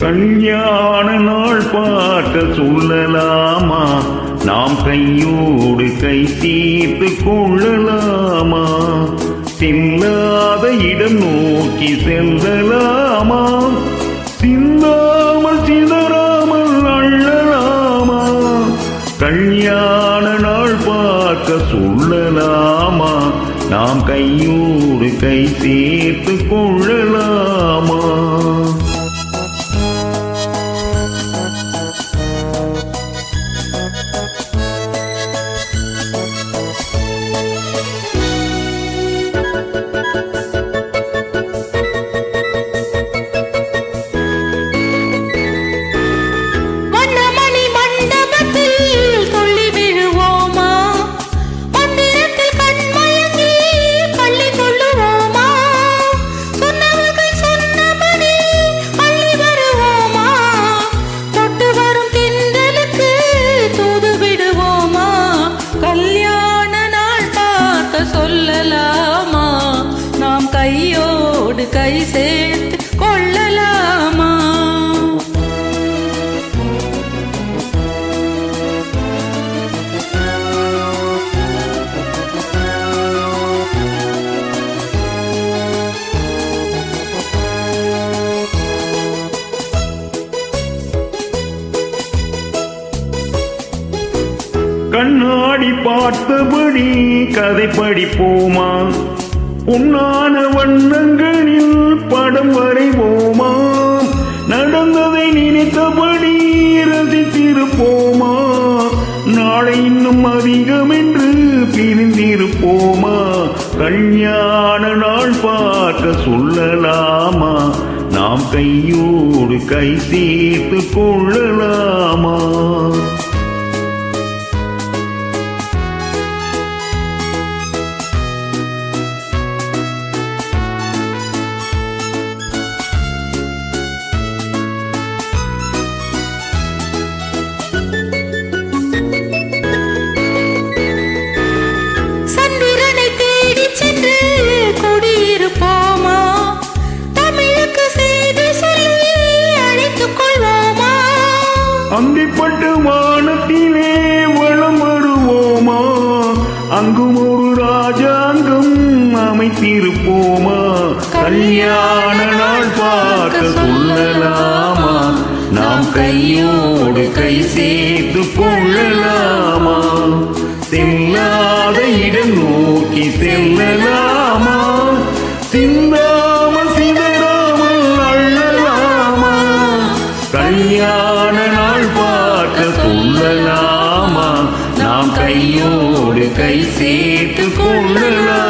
கல்யாண நாள் பார்க்க சொல்லலாமா? நாம் கையோடு கை தீர்த்து கொள்ளலாமா? செல்லாத இடம் நோக்கி செல்லலாமா? சிந்தாமல் சிதறாமல் அள்ளலாமா? கல்யாண நாள் பார்க்க சொல்லலாமா? நாம் கையோடு கை சேர்த்து கொள்ளலாமா? கையோடு கை சேர்த்து கொள்ளலாமா? கண்ணாடி பார்த்தபடி கதை படிப்போமா? உன்னான வண்ணங்களில் படம் வரைவோமா? நடந்ததை நினைத்தபடி ரசித்திருப்போமா? நாளை இன்னும் அதிகம் என்று பிரிந்திருப்போமா? கல்யாண நாள் பார்க்க சொல்லலாமா? நாம் கையோடு கை சேர்த்து கொள்ளலாமா? அந்திப்பட்டு வானத்திலே வளம் வருவோமா? அங்கும் ஒரு ராஜாங்கம் அமைத்திருப்போமா? கல்யாண நாள் பார்க்க சொல்லலாமா? நாம் கையோடு கை சேர்த்து கொள்ளலாமா? செல்லாத இடம் நோக்கி செல்லலாமா? சிந்தாமல் சிதறாமல் அள்ளலாமா? கல்யாண நாள் பார்க்க சொல்லலாமா? நாம் கையோடு கை சேர்த்து கொள்ளலாம்.